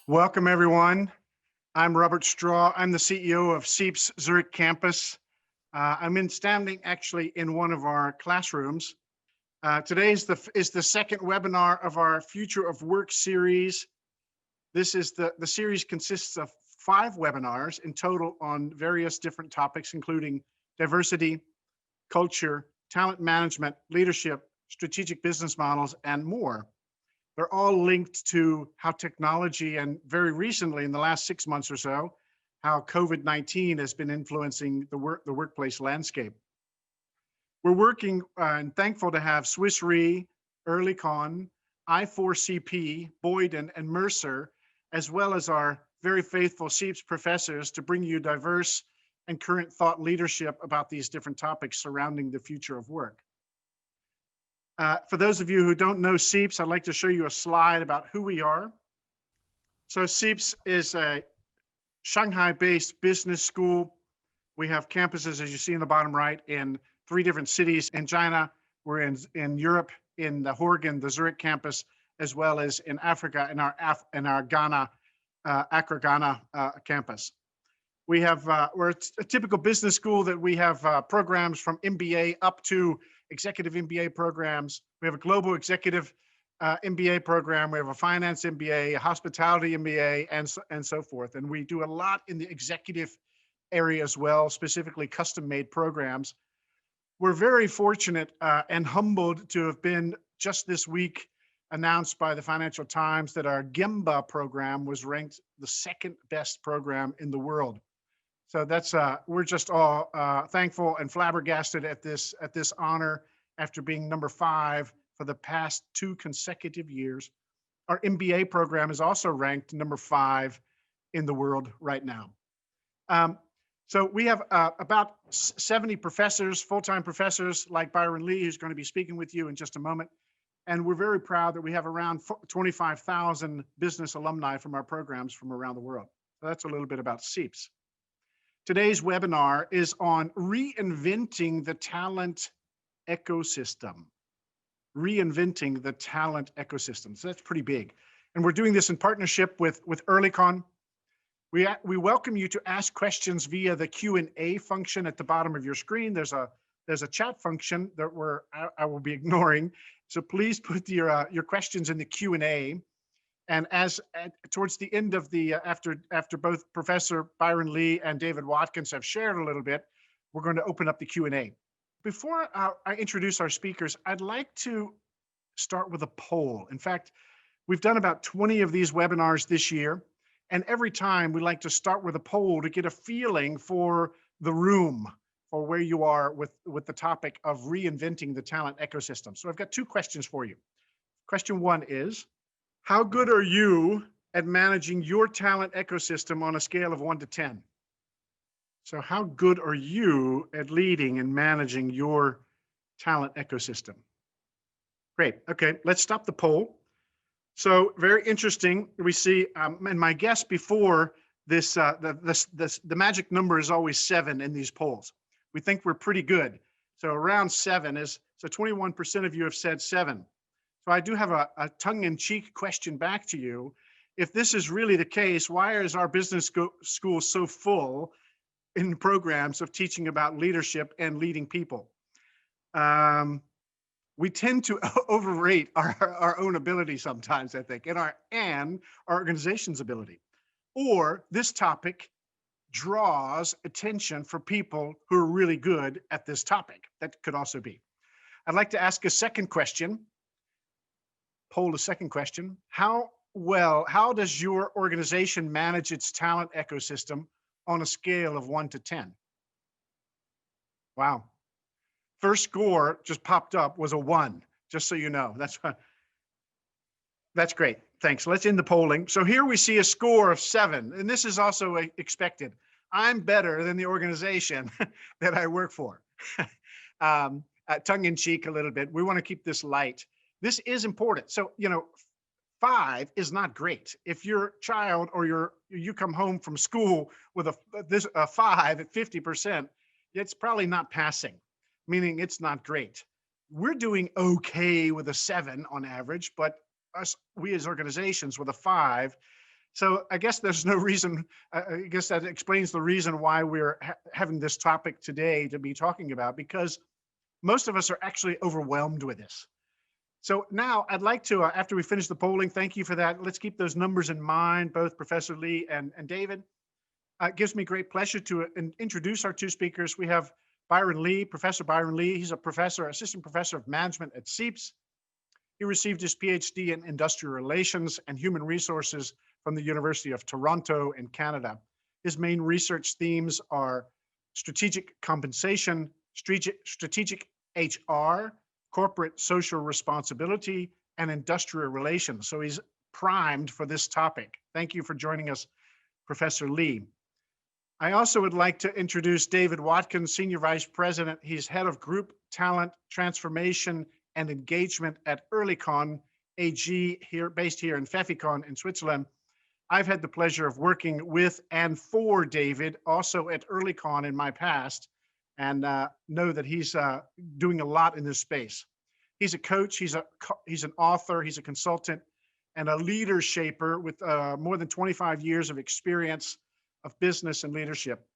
Welcome, everyone. I'm Robert Straw. I'm the CEO of CEIBS Zurich campus. Standing actually in one of our classrooms. Today is the second webinar of our Future of Work series. This is the series consists of 5 webinars in total on various different topics, including diversity, culture, talent management, leadership, strategic business models, and more. They're all linked to how technology, and very recently in the last 6 months or so, how COVID-19 has been influencing the workplace landscape. We're working and thankful to have Swiss Re, Oerlikon, I4CP, Boyden, and Mercer, as well as our very faithful CEIBS professors to bring you diverse and current thought leadership about these different topics surrounding the future of work. For those of you who don't know CEIBS, I'd like to show you a slide about who we are. So CEIBS is a Shanghai-based business school. We have campuses, as you see in the bottom right, in 3 different cities in China. We're in Europe, in the Horgen, the Zurich campus, as well as in Africa, in our Ghana, Accra, Ghana campus. We're a typical business school that we have programs from MBA up to executive MBA programs. We have a global executive MBA program. We have a finance MBA, a hospitality MBA, and so forth. And we do a lot in the executive area as well, specifically custom-made programs. We're very fortunate and humbled to have been just this week announced by the Financial Times that our Gemba program was ranked the 2nd best program in the world. So that's we're just all thankful and flabbergasted at this honor after being number 5 for the past 2 consecutive years. Our MBA program is also ranked number 5 in the world right now. So we have about 70 professors, full-time professors like Byron Lee, who's going to be speaking with you in just a moment. And we're very proud that we have around 25,000 business alumni from our programs from around the world. So that's a little bit about CEIBS. Today's webinar is on reinventing the talent ecosystem. Reinventing the talent ecosystem. So that's pretty big. And we're doing this in partnership with Oerlikon. We welcome you to ask questions via the Q&A function at the bottom of your screen. There's a chat function that I will be ignoring. So please put your questions in the Q&A. And towards the end of after both Professor Byron Lee and David Watkins have shared a little bit, we're going to open up the Q&A. Before I introduce our speakers, I'd like to start with a poll. In fact, we've done about 20 of these webinars this year, and every time we like to start with a poll to get a feeling for the room, for where you are with the topic of reinventing the talent ecosystem. So I've got 2 questions for you. Question 1 is, how good are you at managing your talent ecosystem on a scale of 1 to 10? So how good are you at leading and managing your talent ecosystem? Great. Okay, let's stop the poll. So very interesting. We see, and my guess before this, the magic number is always 7 in these polls. We think we're pretty good. So around 7 is, so 21% of you have said 7. So I do have a tongue-in-cheek question back to you. If this is really the case, why is our business school so full in programs of teaching about leadership and leading people? We tend to overrate our own ability sometimes, I think, and our organization's ability. Or this topic draws attention for people who are really good at this topic. That could also be. I'd like to ask a second question. Poll a second question. How does your organization manage its talent ecosystem on a scale of 1 to 10? Wow. First score just popped up was a 1, just so you know. That's great. Thanks. Let's end the polling. So here we see a score of 7, and this is also expected. I'm better than the organization that I work for. Tongue in cheek a little bit. We want to keep this light. This is important. So, 5 is not great. If your child or you come home from school with a 5 at 50%, it's probably not passing, meaning it's not great. We're doing okay with a 7 on average, but we as organizations with a 5 So I guess there's no reason, I guess that explains the reason why we're having this topic today to be talking about, because most of us are actually overwhelmed with this. So now I'd like to, after we finish the polling, thank you for that. Let's keep those numbers in mind, both Professor Lee and David. It gives me great pleasure to introduce our two speakers. We have Byron Lee, Professor Byron Lee. He's a professor, assistant professor of management at CEIBS. He received his PhD in industrial relations and human resources from the University of Toronto in Canada. His main research themes are strategic compensation, strategic HR, corporate social responsibility, and industrial relations. So he's primed for this topic. Thank you for joining us, Professor Lee. I also would like to introduce David Watkins, Senior Vice President. He's Head of Group Talent Transformation and Engagement at Oerlikon AG, based here in Pfäffikon in Switzerland. I've had the pleasure of working with and for David, also at Oerlikon in my past, and know that he's doing a lot in this space. He's a coach, he's an author, he's a consultant, and a leader shaper with more than 25 years of experience of business and leadership.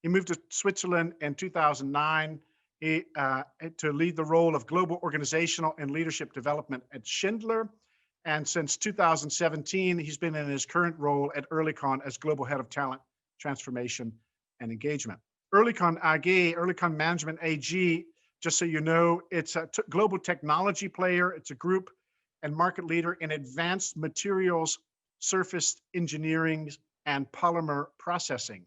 He moved to Switzerland in 2009 to lead the role of global organizational and leadership development at Schindler. And since 2017, he's been in his current role at Oerlikon as Global Head of Talent Transformation and Engagement. Oerlikon AG, Oerlikon Management AG, just so you know, it's a global technology player. It's a group and market leader in advanced materials, surface engineering, and polymer processing.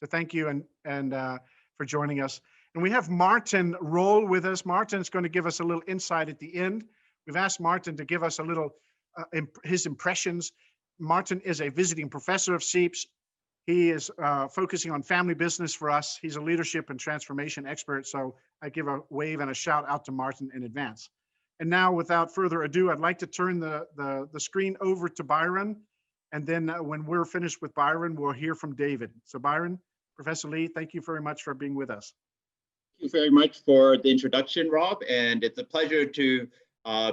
So thank you and for joining us. And we have Martin Roll with us. Martin's going to give us a little insight at the end. We've asked Martin to give us a little his impressions. Martin is a visiting professor of CEIBS. He is focusing on family business for us. He's a leadership and transformation expert. So I give a wave and a shout out to Martin in advance. And now, without further ado, I'd like to turn the screen over to Byron. And then when we're finished with Byron, we'll hear from David. So Byron, Professor Lee, thank you very much for being with us. Thank you very much for the introduction, Rob. And it's a pleasure to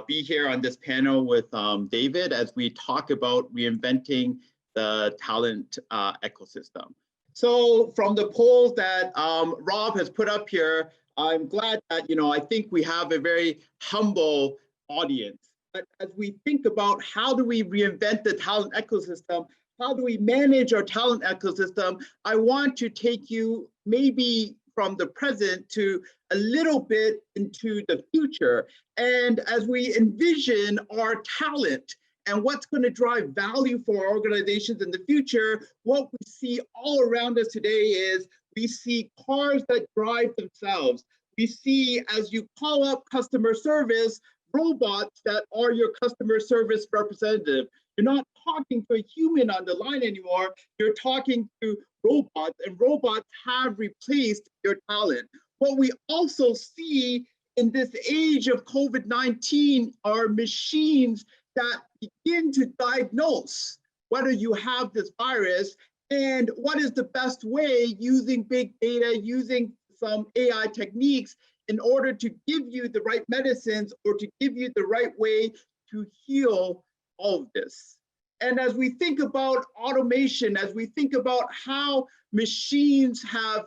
be here on this panel with David as we talk about reinventing the talent ecosystem. So from the polls that Rob has put up here, I'm glad that, I think we have a very humble audience. But as we think about how do we reinvent the talent ecosystem, how do we manage our talent ecosystem, I want to take you maybe from the present to a little bit into the future. And as we envision our talent and what's going to drive value for our organizations in the future, what we see all around us today is we see cars that drive themselves. We see, as you call up customer service, robots that are your customer service representative. You're not talking to a human on the line anymore. You're talking to robots, and robots have replaced your talent. What we also see in this age of COVID-19 are machines that begin to diagnose whether you have this virus and what is the best way using big data, using some AI techniques in order to give you the right medicines or to give you the right way to heal all of this. And as we think about automation, as we think about how machines have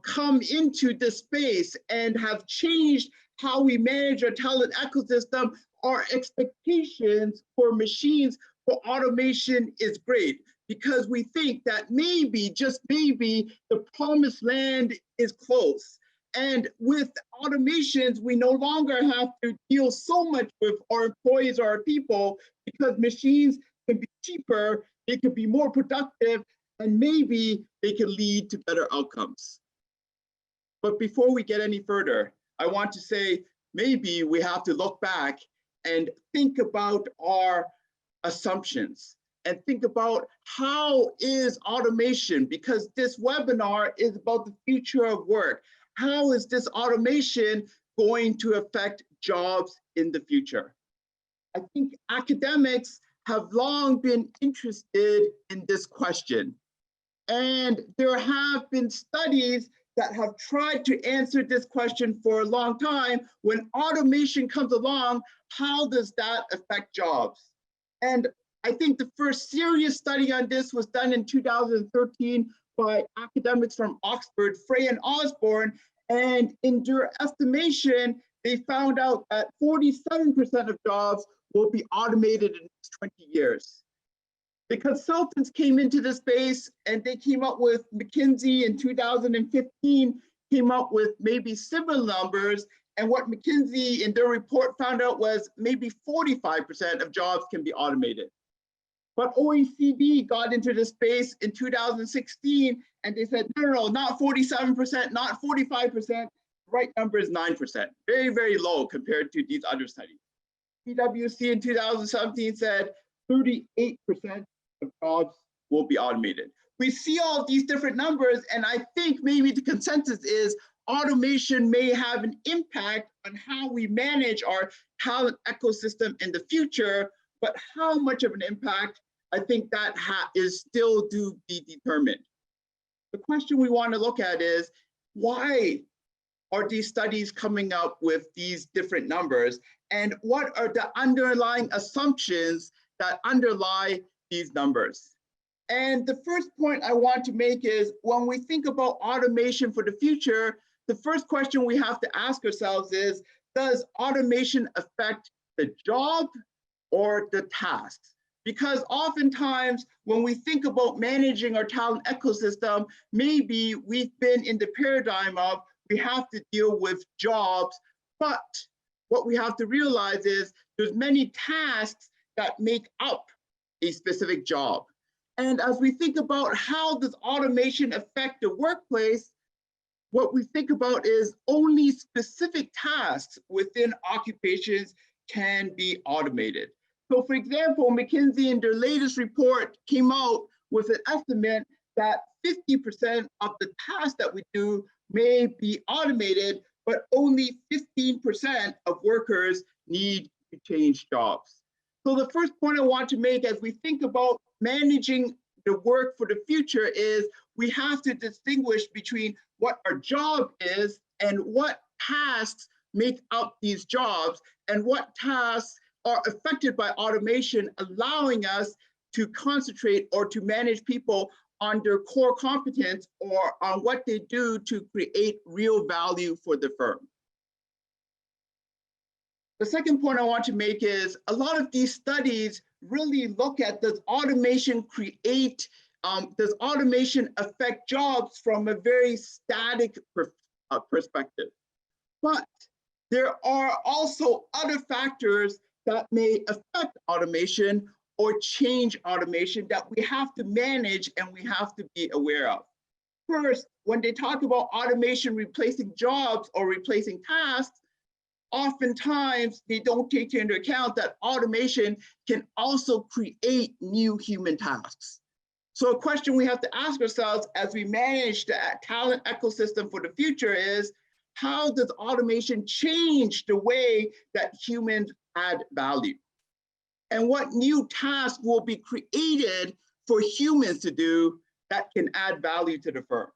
come into this space and have changed how we manage our talent ecosystem, our expectations for machines for automation is great, because we think that maybe, just maybe, the promised land is close. And with automations, we no longer have to deal so much with our employees or our people, because machines can be cheaper, they can be more productive, and maybe they can lead to better outcomes. But before we get any further, I want to say maybe we have to look back and think about our assumptions and think about how is automation, because this webinar is about the future of work. How is this automation going to affect jobs in the future? I think academics have long been interested in this question. And there have been studies that have tried to answer this question for a long time. When automation comes along, how does that affect jobs? And I think the first serious study on this was done in 2013 by academics from Oxford, Frey and Osborne. And in their estimation, they found out that 47% of jobs will be automated in the next 20 years. The consultants came into the space and they came up with, McKinsey in 2015 came up with maybe similar numbers. And what McKinsey in their report found out was maybe 45% of jobs can be automated. But OECD got into the space in 2016 and they said, no, not 47%, not 45%. The right number is 9%. Very, very low compared to these other studies. PwC in 2017 said 38% of jobs will be automated. We see all of these different numbers, and I think maybe the consensus is automation may have an impact on how we manage our talent ecosystem in the future, but how much of an impact, I think that is still to be determined. The question we want to look at is, why are these studies coming up with these different numbers? And what are the underlying assumptions that underlie these numbers? And the first point I want to make is, when we think about automation for the future, the first question we have to ask ourselves is, does automation affect the job or the tasks? Because oftentimes when we think about managing our talent ecosystem, maybe we've been in the paradigm of we have to deal with jobs, but what we have to realize is there's many tasks that make up a specific job. And as we think about how does automation affect the workplace, what we think about is only specific tasks within occupations can be automated. So for example, McKinsey in their latest report came out with an estimate that 50% of the tasks that we do may be automated, but only 15% of workers need to change jobs. So the first point I want to make as we think about managing the work for the future is we have to distinguish between what our job is and what tasks make up these jobs and what tasks are affected by automation, allowing us to concentrate or to manage people on their core competence or on what they do to create real value for the firm. The second point I want to make is a lot of these studies really look at, does automation create, does automation affect jobs from a very static perspective. But there are also other factors that may affect automation or change automation that we have to manage and we have to be aware of. First, when they talk about automation replacing jobs or replacing tasks, oftentimes they don't take into account that automation can also create new human tasks. So a question we have to ask ourselves as we manage the talent ecosystem for the future is, how does automation change the way that humans add value? And what new tasks will be created for humans to do that can add value to the firm?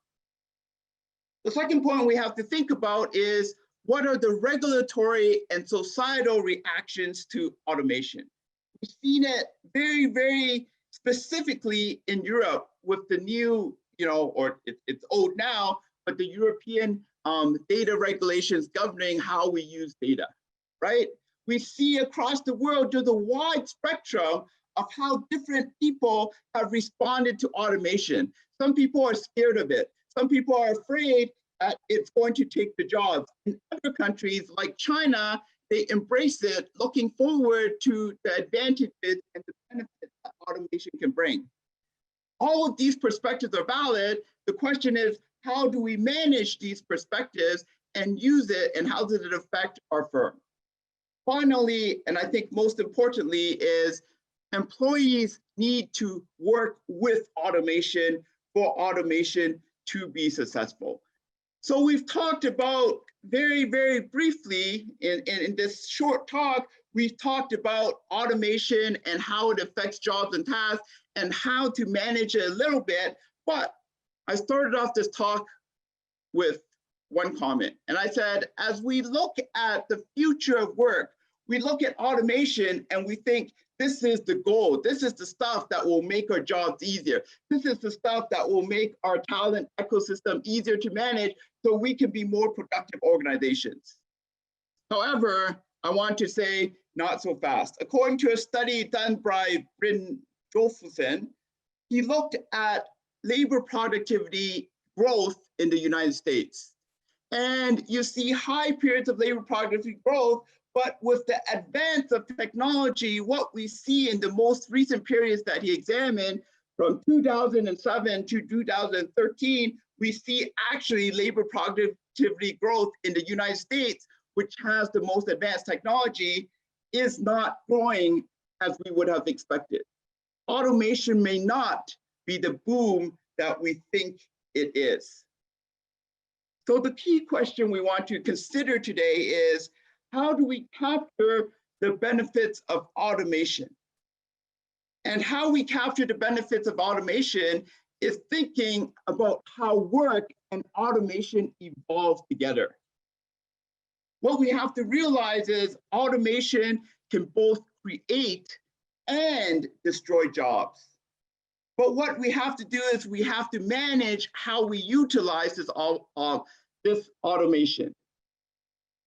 The second point we have to think about is, what are the regulatory and societal reactions to automation? We've seen it very, very specifically in Europe with the new, or it's old now, but the European data regulations governing how we use data, right? We see across the world there's a wide spectrum of how different people have responded to automation. Some people are scared of it. Some people are afraid that it's going to take the jobs. In other countries like China, they embrace it, looking forward to the advantages and the benefits that automation can bring. All of these perspectives are valid. The question is, how do we manage these perspectives and use it, and how does it affect our firm? Finally, and I think most importantly, is employees need to work with automation for automation to be successful. So we've talked about very, very briefly in this short talk, we've talked about automation and how it affects jobs and tasks and how to manage it a little bit. But I started off this talk with one comment. And I said, as we look at the future of work, we look at automation and we think This is the goal. This is the stuff that will make our jobs easier. This is the stuff that will make our talent ecosystem easier to manage so we can be more productive organizations. However, I want to say not so fast. According to a study done by Byron, he looked at labor productivity growth in the United States. And you see high periods of labor productivity growth, but with the advance of technology, what we see in the most recent periods that he examined, from 2007 to 2013, we see actually labor productivity growth in the United States, which has the most advanced technology, is not growing as we would have expected. Automation may not be the boom that we think it is. So the key question we want to consider today is, how do we capture the benefits of automation? And how we capture the benefits of automation is thinking about how work and automation evolve together. What we have to realize is automation can both create and destroy jobs. But what we have to do is we have to manage how we utilize this automation.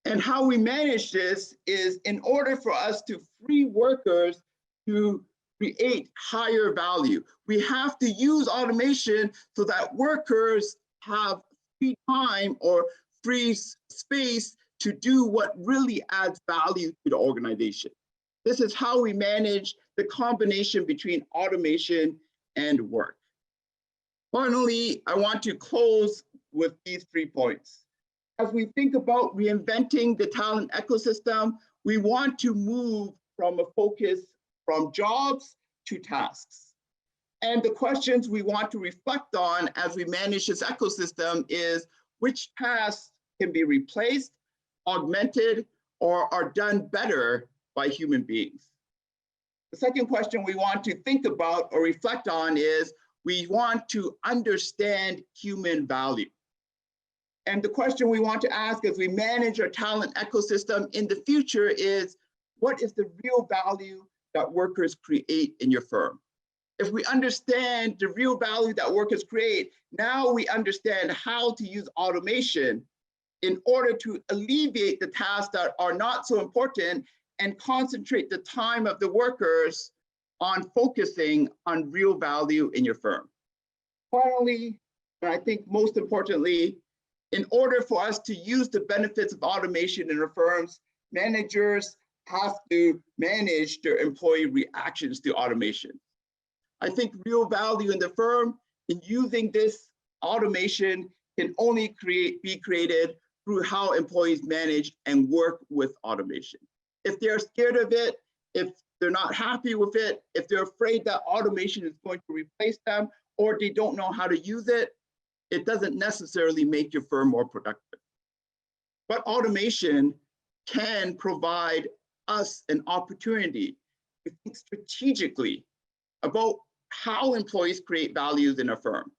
And how we manage this is in order for us to free workers to create higher value. We have to use automation so that workers have free time or free space to do what really adds value to the organization. This is how we manage the combination between automation and work. Finally, I want to close with these 3 points. As we think about reinventing the talent ecosystem, we want to move from a focus from jobs to tasks. And the questions we want to reflect on as we manage this ecosystem is, which tasks can be replaced, augmented, or are done better by human beings? The second question we want to think about or reflect on is, we want to understand human value. And the question we want to ask as we manage our talent ecosystem in the future is, what is the real value that workers create in your firm? If we understand the real value that workers create, now we understand how to use automation in order to alleviate the tasks that are not so important and concentrate the time of the workers on focusing on real value in your firm. Finally, and I think most importantly, in order for us to use the benefits of automation in our firms, managers have to manage their employee reactions to automation. I think real value in the firm in using this automation can only be created through how employees manage and work with automation. If they're scared of it, if they're not happy with it, if they're afraid that automation is going to replace them, or they don't know how to use it, it doesn't necessarily make your firm more productive. But automation can provide us an opportunity to think strategically about how employees create values in a firm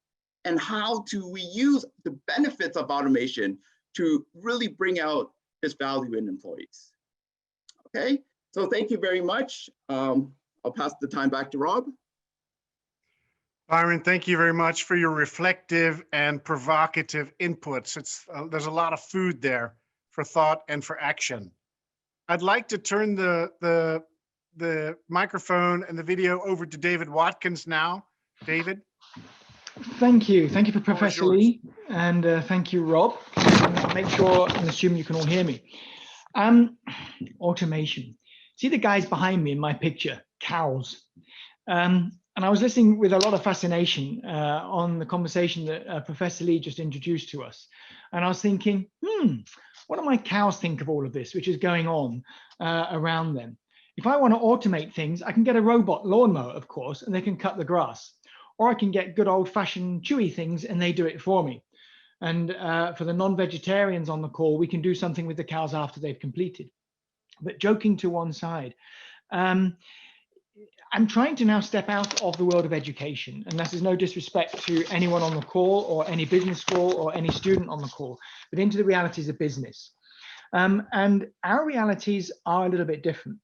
and how do we use the benefits of automation to really bring out this value in employees. Okay, so thank you very much. I'll pass the time back to Rob. Byron, thank you very much for your reflective and provocative inputs. There's a lot of food there for thought and for action. I'd like to turn the microphone and the video over to David Watkins now. David. Thank you for Professor Lee, and thank you, Rob. I'll make sure and assume you can all hear me. Automation. See the guys behind me in my picture, cows. And I was listening with a lot of fascination on the conversation that Professor Lee just introduced to us. And I was thinking, what do my cows think of all of this, which is going on around them? If I want to automate things, I can get a robot lawnmower, of course, and they can cut the grass. Or I can get good old-fashioned chewy things and they do it for me. And for the non-vegetarians on the call, we can do something with the cows after they've completed. But joking to one side, I'm trying to now step out of the world of education, and this is no disrespect to anyone on the call or any business school or any student on the call, but into the realities of business. And our realities are a little bit different.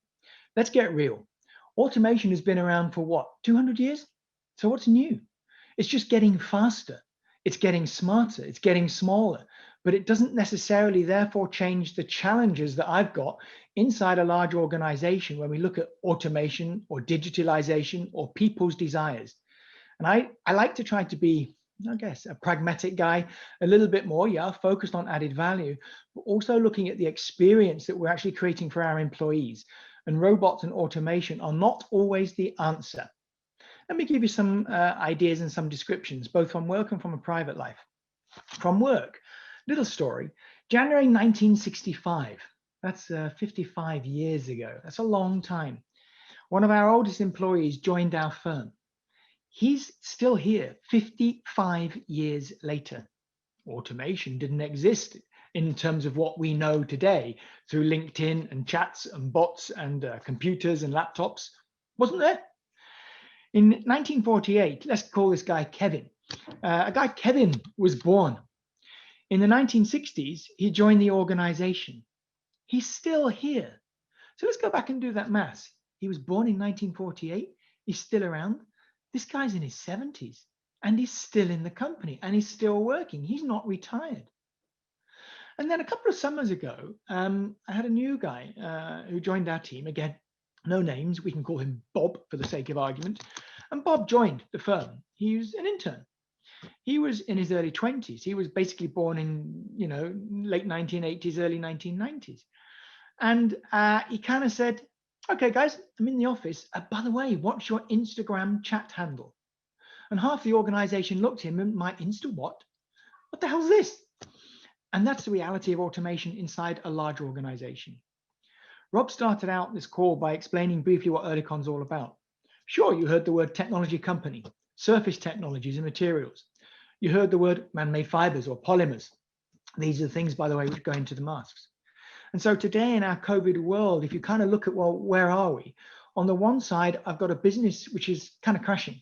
Let's get real. Automation has been around for what, 200 years? So what's new? It's just getting faster. It's getting smarter. It's getting smaller. But it doesn't necessarily therefore change the challenges that I've got inside a large organization when we look at automation or digitalization or people's desires. And I like to try to be, I guess, a pragmatic guy, a little bit more, yeah, focused on added value, but also looking at the experience that we're actually creating for our employees. And robots and automation are not always the answer. Let me give you some ideas and some descriptions, both from work and from a private life. From work, little story, January 1965, that's 55 years ago. That's a long time. One of our oldest employees joined our firm. He's still here 55 years later. Automation didn't exist in terms of what we know today through LinkedIn and chats and bots and computers and laptops. Wasn't there? In 1948, let's call this guy Kevin. A guy Kevin was born. In the 1960s, he joined the organization. He's still here. So let's go back and do that math. He was born in 1948. He's still around. This guy's in his 70s and he's still in the company and he's still working. He's not retired. And then a couple of summers ago, I had a new guy who joined our team. Again, no names. We can call him Bob for the sake of argument. And Bob joined the firm. He was an intern. He was in his early 20s. He was basically born in, late 1980s, early 1990s. And he kind of said, okay, guys, I'm in the office. By the way, what's your Instagram chat handle? And half the organization looked at him and, my Insta what? What the hell's this? And that's the reality of automation inside a large organization. Rob started out this call by explaining briefly what Oerlikon's all about. Sure, you heard the word technology company, surface technologies and materials. You heard the word man-made fibers or polymers. These are the things, by the way, which go into the masks. And so today in our COVID world, if you kind of look at, well, where are we? On the one side, I've got a business which is kind of crashing.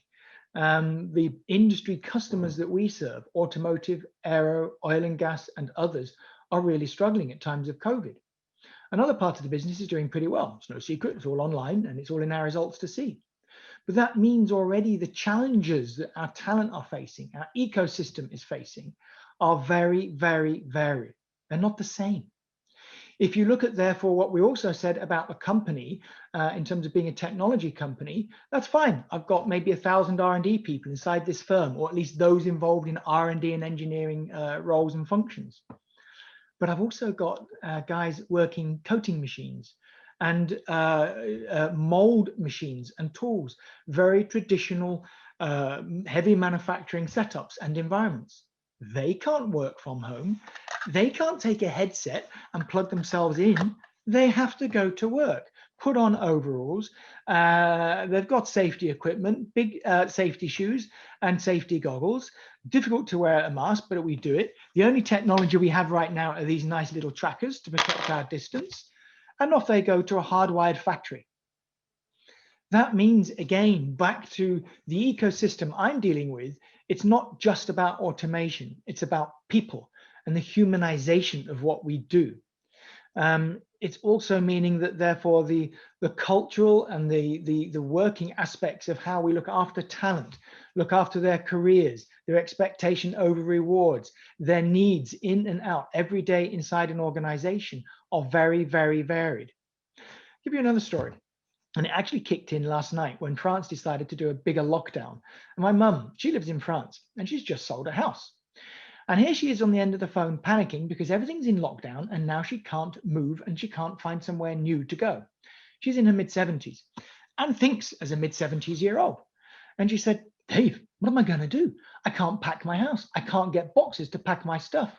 The industry customers that we serve, automotive, aero, oil and gas, and others, are really struggling at times of COVID. Another part of the business is doing pretty well. It's no secret, it's all online and it's all in our results to see. But that means already the challenges that our talent are facing, our ecosystem is facing, are very, very varied. They're not the same. If you look at, therefore, what we also said about a company in terms of being a technology company, that's fine. I've got maybe 1,000 R&D people inside this firm, or at least those involved in R&D and engineering roles and functions. But I've also got guys working coating machines and mold machines and tools, very traditional heavy manufacturing setups and environments. They can't work from home. They can't take a headset and plug themselves in. They have to go to work, put on overalls. They've got safety equipment, big safety shoes and safety goggles. Difficult to wear a mask, but we do it. The only technology we have right now are these nice little trackers to protect our distance. And off they go to a hardwired factory. That means, again, back to the ecosystem I'm dealing with, it's not just about automation, it's about people and the humanization of what we do. It's also meaning that, therefore, the cultural and the working aspects of how we look after talent, look after their careers, their expectation over rewards, their needs in and out every day inside an organization are very, very varied. I'll give you another story. And it actually kicked in last night when France decided to do a bigger lockdown. And my mum, she lives in France and she's just sold a house. And here she is on the end of the phone panicking because everything's in lockdown and now she can't move and she can't find somewhere new to go. She's in her mid-70s and thinks as a mid-70s-year-old. And she said, Dave, what am I going to do? I can't pack my house. I can't get boxes to pack my stuff.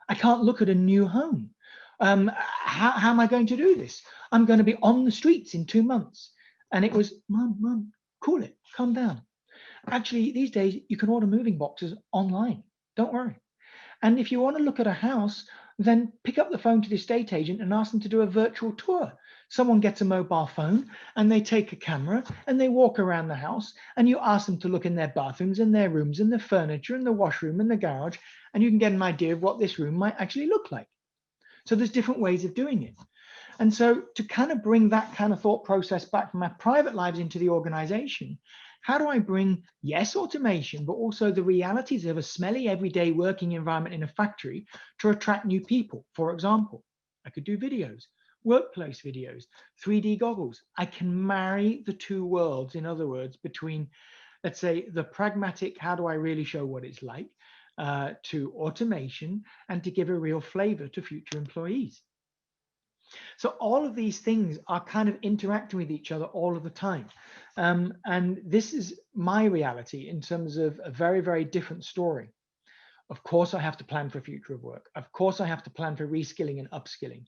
I can't look at a new home. How am I going to do this? I'm going to be on the streets in 2 months. And it was, Mum, cool it, calm down. Actually, these days, you can order moving boxes online. Don't worry. And if you want to look at a house, then pick up the phone to the estate agent and ask them to do a virtual tour. Someone gets a mobile phone and they take a camera and they walk around the house and you ask them to look in their bathrooms and their rooms and the furniture and the washroom and the garage, and you can get an idea of what this room might actually look like. So there's different ways of doing it. And so to kind of bring that kind of thought process back from our private lives into the organization, how do I bring, yes, automation, but also the realities of a smelly everyday working environment in a factory to attract new people? For example, I could do videos, workplace videos, 3D goggles. I can marry the two worlds, in other words, between, let's say, the pragmatic, how do I really show what it's like, to automation, and to give a real flavor to future employees. So all of these things are kind of interacting with each other all of the time. And this is my reality in terms of a very, very different story. Of course, I have to plan for future of work. Of course, I have to plan for reskilling and upskilling.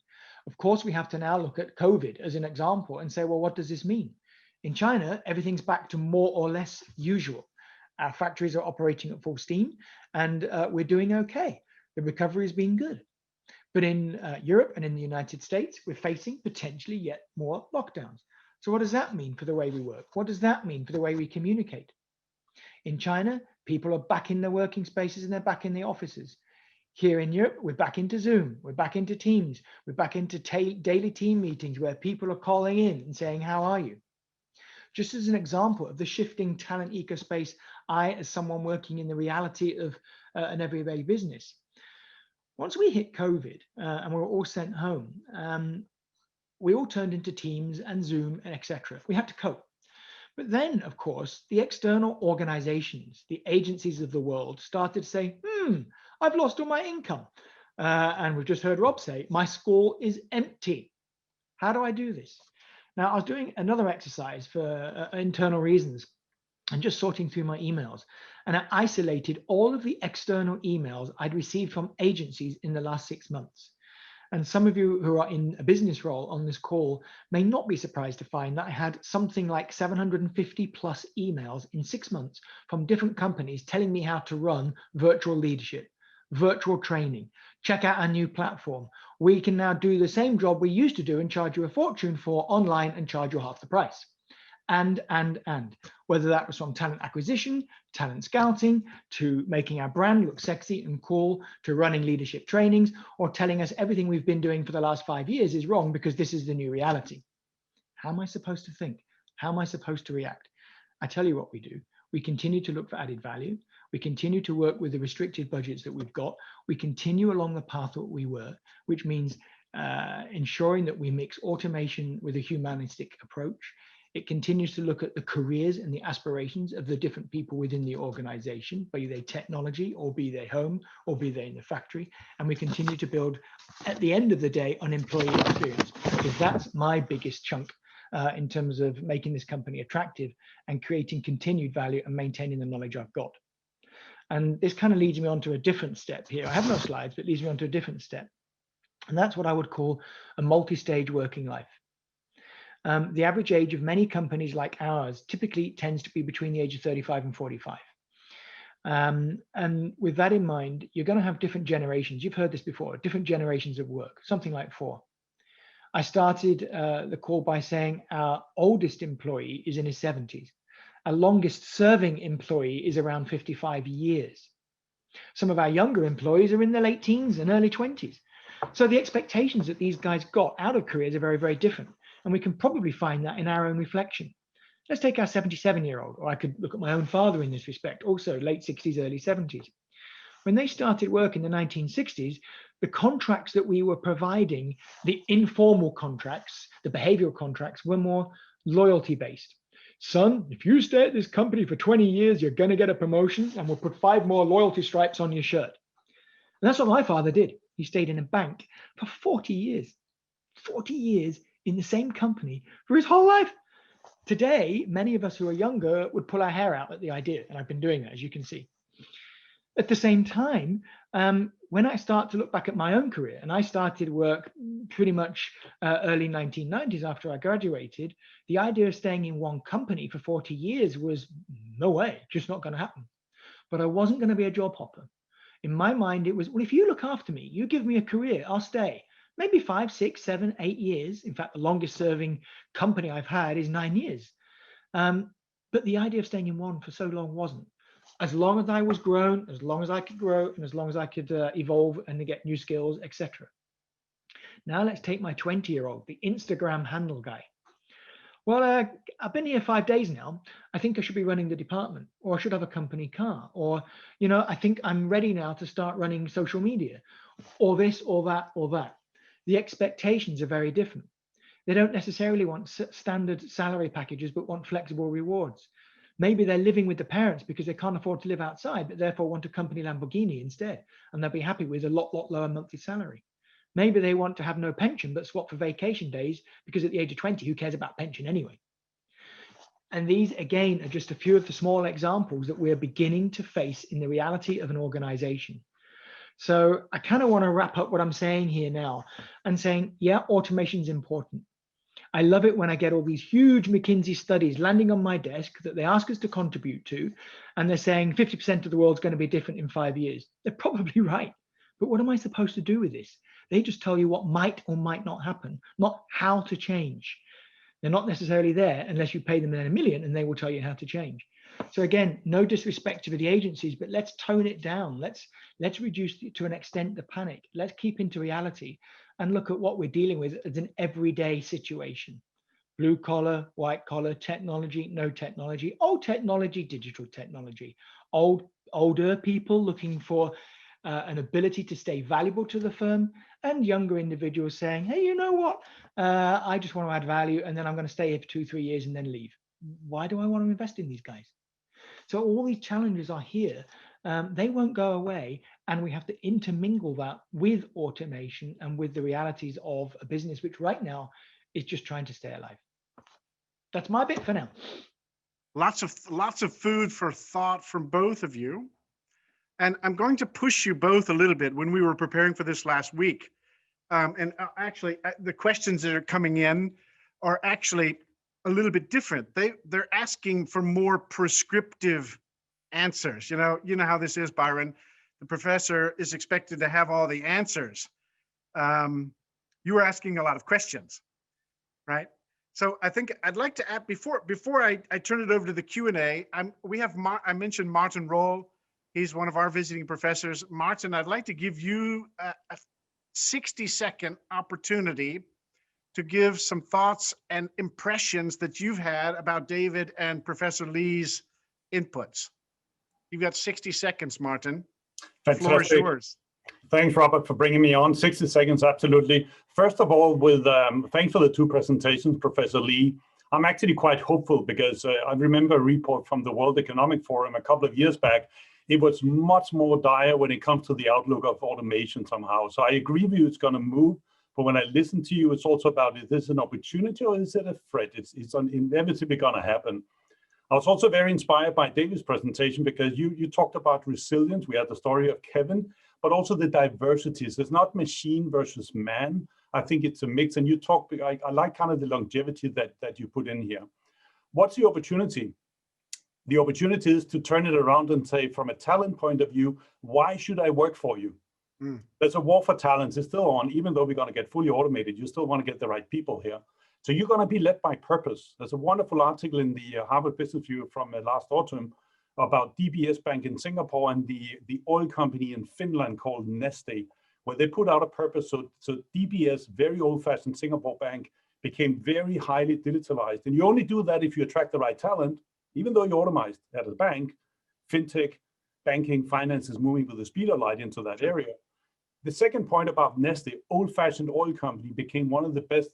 Of course, we have to now look at COVID as an example and say, well, what does this mean? In China, everything's back to more or less usual. Our factories are operating at full steam, and we're doing okay. The recovery has been good. But in Europe and in the United States, we're facing potentially yet more lockdowns. So what does that mean for the way we work? What does that mean for the way we communicate? In China, people are back in their working spaces and they're back in the offices. Here in Europe, we're back into Zoom, we're back into Teams, we're back into daily team meetings where people are calling in and saying, how are you? Just as an example of the shifting talent ecospace, I, as someone working in the reality of an everyday business, once we hit COVID and we were all sent home, we all turned into Teams and Zoom and etc. We had to cope. But then, of course, the external organizations, the agencies of the world started to say, I've lost all my income. And we've just heard Rob say, my school is empty. How do I do this? Now, I was doing another exercise for internal reasons and just sorting through my emails. And I isolated all of the external emails I'd received from agencies in the last 6 months. And some of you who are in a business role on this call may not be surprised to find that I had something like 750 plus emails in 6 months from different companies telling me how to run virtual leadership, virtual training, check out our new platform. We can now do the same job we used to do and charge you a fortune for online and charge you half the price. And whether that was from talent acquisition, talent scouting, to making our brand look sexy and cool, to running leadership trainings, or telling us everything we've been doing for the last 5 years is wrong because this is the new reality. How am I supposed to think? How am I supposed to react? I tell you what we do. We continue to look for added value. We continue to work with the restricted budgets that we've got. We continue along the path that we were, which means ensuring that we mix automation with a humanistic approach. It continues to look at the careers and the aspirations of the different people within the organization, be they technology or be they home or be they in the factory. And we continue to build, at the end of the day, on employee experience, because that's my biggest chunk in terms of making this company attractive and creating continued value and maintaining the knowledge I've got. And this kind of leads me on to a different step here. I have no slides, but it leads me on to a different step. And that's what I would call a multi-stage working life. The average age of many companies like ours typically tends to be between the age of 35 and 45. And with that in mind, you're going to have different generations. You've heard this before, different generations of work, something like 4. I started the call by saying our oldest employee is in his 70s. Our longest serving employee is around 55 years. Some of our younger employees are in their late teens and early 20s. So the expectations that these guys got out of careers are very, very different. And we can probably find that in our own reflection. Let's take our 77-year-old, or I could look at my own father in this respect, also late 60s, early 70s. When they started work in the 1960s, the contracts that we were providing, the informal contracts, the behavioral contracts, were more loyalty-based. Son, if you stay at this company for 20 years, you're going to get a promotion and we'll put 5 more loyalty stripes on your shirt. And that's what my father did. He stayed in a bank for 40 years. 40 years in the same company for his whole life. Today, many of us who are younger would pull our hair out at the idea, and I've been doing that, as you can see. At the same time, when I start to look back at my own career, and I started work pretty much early 1990s after I graduated, the idea of staying in one company for 40 years was no way, just not going to happen. But I wasn't going to be a job hopper. In my mind, it was, well, if you look after me, you give me a career, I'll stay. Maybe 5, 6, 7, 8 years. In fact, the longest serving company I've had is 9 years. But the idea of staying in one for so long wasn't. As long as I was grown, as long as I could grow, and as long as I could evolve and get new skills, etc. Now let's take my 20-year-old, the Instagram handle guy. Well, I've been here 5 days now. I think I should be running the department, or I should have a company car, or, I think I'm ready now to start running social media, or this, or that, or that. The expectations are very different. They don't necessarily want standard salary packages, but want flexible rewards. Maybe they're living with the parents because they can't afford to live outside, but therefore want a company Lamborghini instead, and they'll be happy with a lot lower monthly salary. Maybe they want to have no pension, but swap for vacation days because at the age of 20, who cares about pension anyway? And these, again, are just a few of the small examples that we're beginning to face in the reality of an organization. So I kind of want to wrap up what I'm saying here now and saying, yeah, automation is important. I love it when I get all these huge McKinsey studies landing on my desk that they ask us to contribute to, and they're saying 50% of the world's going to be different in 5 years. They're probably right. But what am I supposed to do with this? They just tell you what might or might not happen, not how to change. They're not necessarily there unless you pay them $1 million and they will tell you how to change. So again, no disrespect to the agencies, but let's tone it down. Let's reduce to an extent the panic. Let's keep into reality and look at what we're dealing with as an everyday situation. Blue collar, white collar, technology, no technology, old technology, digital technology, older people looking for an ability to stay valuable to the firm, and younger individuals saying, hey, you know what? I just want to add value, and then I'm going to stay here for 2-3 years and then leave. Why do I want to invest in these guys? So all these challenges are here. They won't go away, and we have to intermingle that with automation and with the realities of a business which right now is just trying to stay alive. That's my bit for now. Lots of food for thought from both of you. And I'm going to push you both a little bit. When we were preparing for this last week, actually the questions that are coming in are actually a little bit different. They're asking for more prescriptive answers. You know how this is, Byron. The professor is expected to have all the answers. You were asking a lot of questions, right? So I think I'd like to add before I turn it over to the Q&A. I mentioned Martin Roll. He's one of our visiting professors. Martin, I'd like to give you a 60-second opportunity to give some thoughts and impressions that you've had about David and Professor Lee's inputs. You've got 60 seconds, Martin. The floor is yours. Thanks, Robert, for bringing me on. 60 seconds, absolutely. First of all, thanks for the 2 presentations, Professor Lee. I'm actually quite hopeful because I remember a report from the World Economic Forum a couple of years back. It was much more dire when it comes to the outlook of automation somehow. So I agree with you, it's going to move. But when I listen to you, it's also about, is this an opportunity or is it a threat? It's inevitably going to happen. I was also very inspired by David's presentation because you talked about resilience. We had the story of Kevin, but also the diversities. It's not machine versus man. I think it's a mix. And you talk, I like kind of the longevity that you put in here. What's the opportunity? The opportunity is to turn it around and say, from a talent point of view, why should I work for you? There's a war for talents. It's still on, even though we're going to get fully automated. You still want to get the right people here. So you're going to be led by purpose. There's a wonderful article in the Harvard Business Review from last autumn about DBS Bank in Singapore and the oil company in Finland called Neste, where they put out a purpose. So DBS, very old-fashioned Singapore bank, became very highly digitalized. And you only do that if you attract the right talent. Even though you're automized at a bank, fintech, banking, finance is moving with the speed of light into that area. The second point about Neste, old-fashioned oil company, became one of the best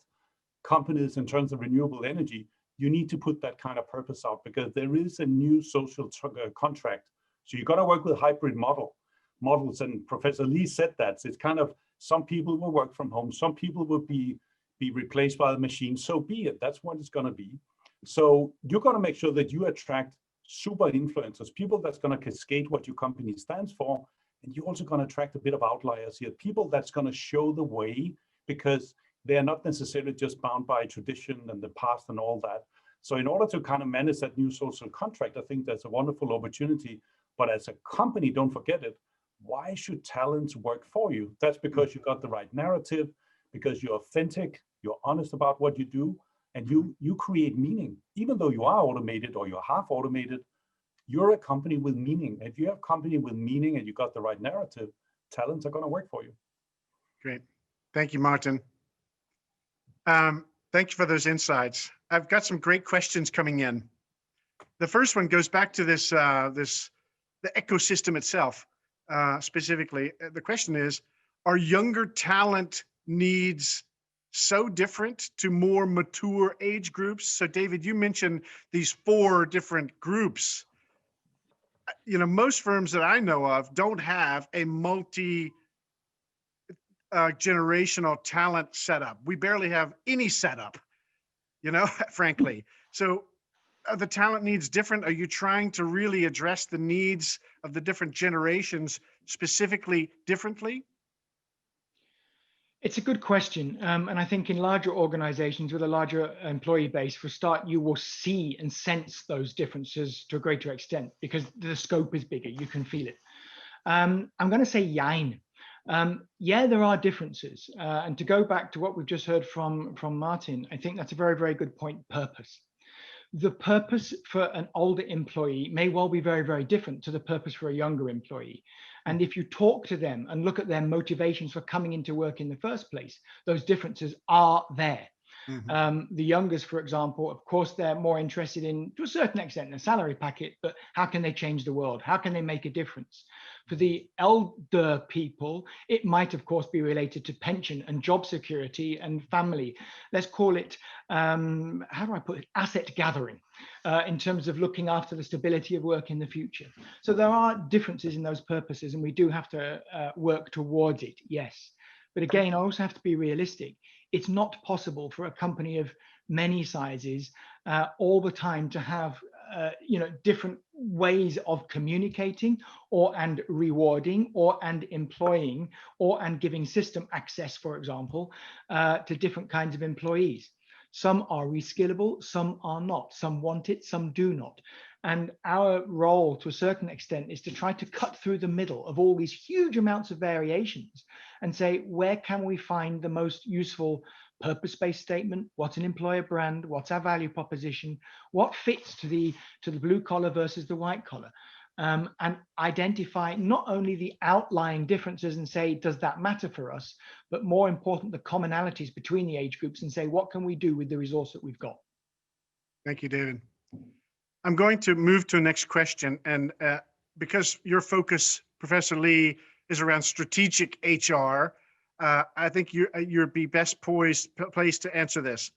companies in terms of renewable energy. You need to put that kind of purpose out because there is a new social contract. So you got to work with hybrid models. And Professor Lee said that. So it's kind of, some people will work from home. Some people will be replaced by the machine. So be it. That's what it's going to be. So you're going to make sure that you attract super influencers, people that's going to cascade what your company stands for. And you're also going to attract a bit of outliers here, people that's going to show the way because they're not necessarily just bound by tradition and the past and all that. So in order to kind of manage that new social contract, I think that's a wonderful opportunity. But as a company, don't forget it. Why should talents work for you? That's because you got the right narrative, because you're authentic, you're honest about what you do, and you create meaning. Even though you are automated or you're half automated, you're a company with meaning. If you have a company with meaning and you got the right narrative, talents are going to work for you. Great. Thank you, Martin. Thank you for those insights. I've got some great questions coming in. The first one goes back to this, the ecosystem itself, specifically. The question is, are younger talent needs so different to more mature age groups? So David, you mentioned these 4 different groups. You know, most firms that I know of don't have a multi generational talent setup. We barely have any setup, you know, frankly. So are the talent needs different? Are you trying to really address the needs of the different generations specifically differently? It's a good question. And I think in larger organizations with a larger employee base, for a start, you will see and sense those differences to a greater extent because the scope is bigger. You can feel it. I'm going to say yine. Yeah, there are differences. And to go back to what we've just heard from Martin, I think that's a very, very good point, purpose. The purpose for an older employee may well be very, very different to the purpose for a younger employee. And if you talk to them and look at their motivations for coming into work in the first place, those differences are there. Mm-hmm. The youngest, for example, of course, they're more interested in, to a certain extent, the salary packet, but how can they change the world? How can they make a difference? For the elder people, it might, of course, be related to pension and job security and family. Let's call it, how do I put it, asset gathering, in terms of looking after the stability of work in the future. So there are differences in those purposes, and we do have to work towards it, yes. But again, I also have to be realistic. It's not possible for a company of many sizes all the time to have different ways of communicating and rewarding and employing and giving system access, for example, to different kinds of employees. Some are reskillable, some are not. Some want it, some do not. And our role, to a certain extent, is to try to cut through the middle of all these huge amounts of variations and say, where can we find the most useful purpose-based statement? What's an employer brand? What's our value proposition? What fits to the blue collar versus the white collar? And identify not only the outlying differences and say, does that matter for us? But more important, the commonalities between the age groups and say, what can we do with the resource that we've got? Thank you, David. I'm going to move to the next question. And because your focus, Professor Lee, is around strategic HR, I think you're be best placed to answer this.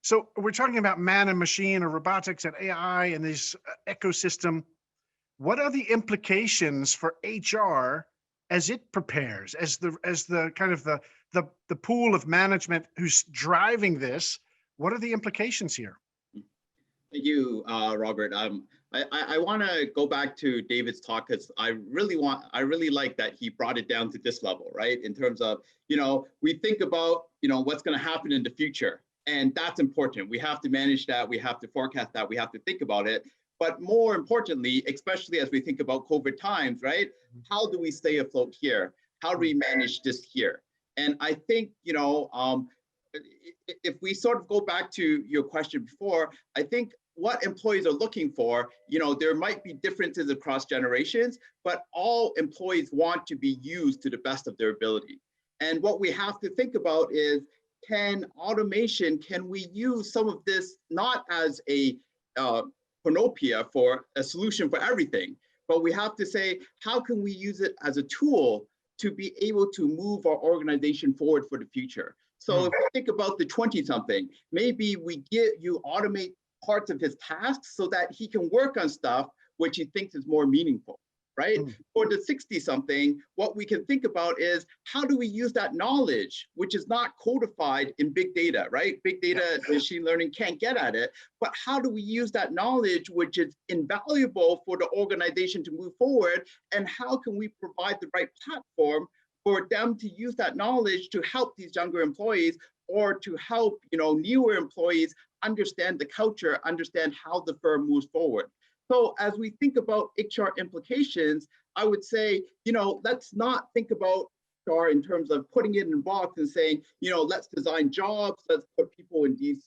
So we're talking about man and machine or robotics and AI and this ecosystem. What are the implications for HR as it prepares, as the kind of the pool of management who's driving this? What are the implications here? Thank you, Robert. I want to go back to David's talk because I really like that he brought it down to this level, right? In terms of, we think about, what's going to happen in the future, and that's important. We have to manage that. We have to forecast that. We have to think about it. But more importantly, especially as we think about COVID times, right? How do we stay afloat here? How do we manage this here? And I think, if we sort of go back to your question before, I think what employees are looking for, there might be differences across generations, but all employees want to be used to the best of their ability. And what we have to think about is, can we use some of this not as a panoplia for a solution for everything, but we have to say, how can we use it as a tool to be able to move our organization forward for the future? So if we think about the 20-something, maybe you automate parts of his tasks so that he can work on stuff which he thinks is more meaningful, right? For the 60-something, what we can think about is, how do we use that knowledge, which is not codified in big data, right? Big data, machine learning can't get at it, but how do we use that knowledge, which is invaluable for the organization to move forward? And how can we provide the right platform for them to use that knowledge to help these younger employees, or to help newer employees understand the culture, understand how the firm moves forward. So as we think about HR implications, I would say, let's not think about HR in terms of putting it in a box and saying, let's design jobs, let's put people in these,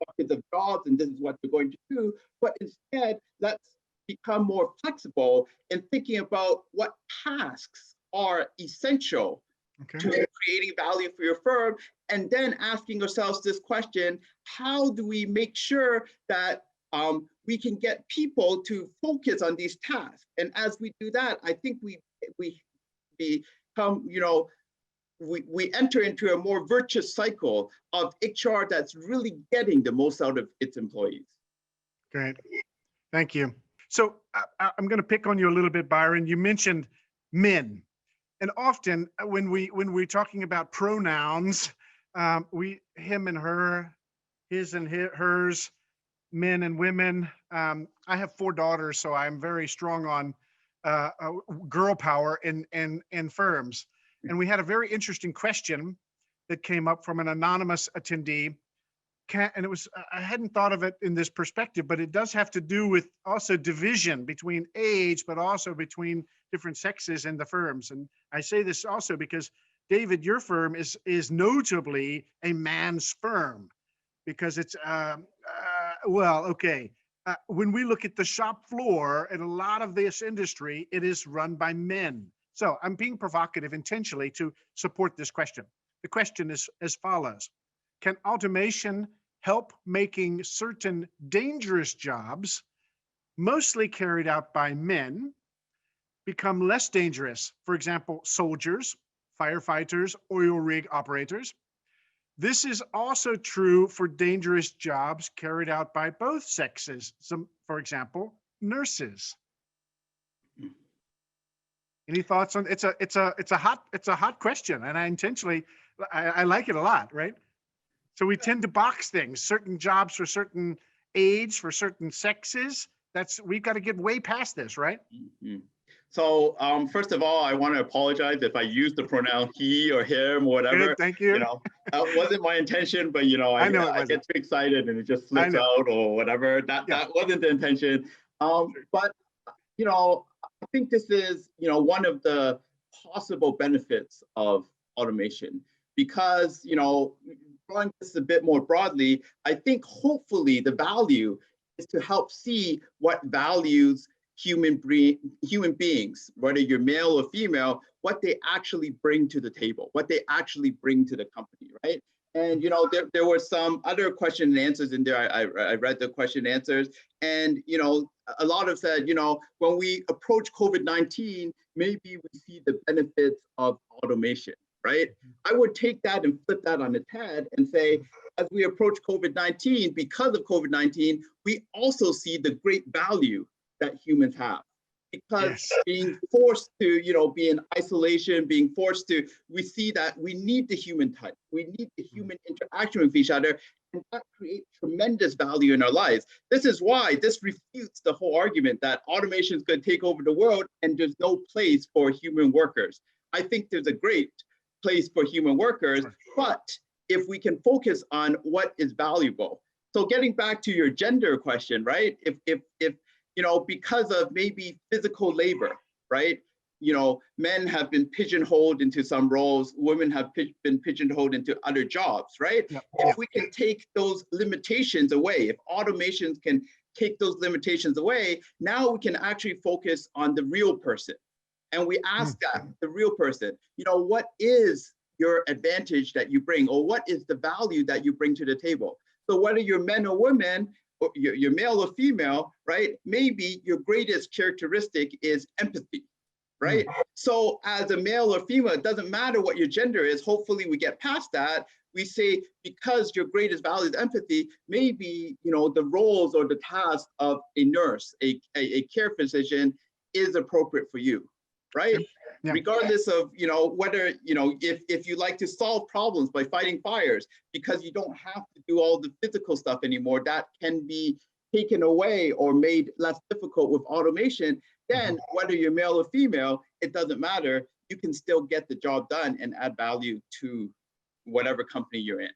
buckets of jobs, and this is what they're going to do. But instead, let's become more flexible in thinking about what tasks are essential to creating value for your firm, and then asking ourselves this question: how do we make sure that we can get people to focus on these tasks? And as we do that, I think we become, we enter into a more virtuous cycle of HR that's really getting the most out of its employees. Great, thank you. So I'm going to pick on you a little bit, Byron. You mentioned men, and often when we're talking about pronouns, him and her, his and hers, men and women. I have 4 daughters, so I'm very strong on girl power in firms. And we had a very interesting question that came up from an anonymous attendee. And it was, I hadn't thought of it in this perspective, but it does have to do with also division between age, but also between different sexes in the firms. And I say this also because, David, your firm is notably a man's firm, because it's, well, okay. When we look at the shop floor in a lot of this industry, it is run by men. So I'm being provocative intentionally to support this question. The question is as follows: can automation help making certain dangerous jobs, mostly carried out by men, become less dangerous? For example, soldiers, firefighters, oil rig operators. This is also true for dangerous jobs carried out by both sexes. Some, for example, nurses. Any thoughts on it's a hot question, and I intentionally I like it a lot, right? So we tend to box things, certain jobs for certain age, for certain sexes. We've got to get way past this, right? Mm-hmm. So first of all, I want to apologize if I used the pronoun he or him or whatever. Good, thank you. That wasn't my intention, but I get too excited and it just slips out or whatever. That wasn't the intention. But I think this is one of the possible benefits of automation, because drawing this a bit more broadly, I think hopefully the value is to help see what values human beings, whether you're male or female, what they actually bring to the table, what they actually bring to the company, right? And there were some other question and answers in there. I read the question and answers, and a lot of said, when we approach COVID-19, maybe we see the benefits of automation, right? I would take that and flip that on its head and say, as we approach COVID-19, because of COVID-19, we also see the great value that humans have, because being forced to be in isolation, being forced to, we see that we need the human touch, we need the human interaction with each other, and that creates tremendous value in our lives. This is why this refutes the whole argument that automation is going to take over the world and there's no place for human workers. I think there's a great place for human workers, but if we can focus on what is valuable. So getting back to your gender question, right? If because of maybe physical labor, right? Men have been pigeonholed into some roles, women have been pigeonholed into other jobs, right? If we can take those limitations away, if automations can take those limitations away, now we can actually focus on the real person. And we ask that, the real person, what is your advantage that you bring, or what is the value that you bring to the table? So whether you're men or women, or you're male or female, right? Maybe your greatest characteristic is empathy, right? So as a male or female, it doesn't matter what your gender is. Hopefully we get past that. We say, because your greatest value is empathy, maybe, the roles or the tasks of a nurse, a care physician is appropriate for you, right? Regardless of, whether, if you like to solve problems by fighting fires, because you don't have to do all the physical stuff anymore, that can be taken away or made less difficult with automation, then whether you're male or female, it doesn't matter. You can still get the job done and add value to whatever company you're in.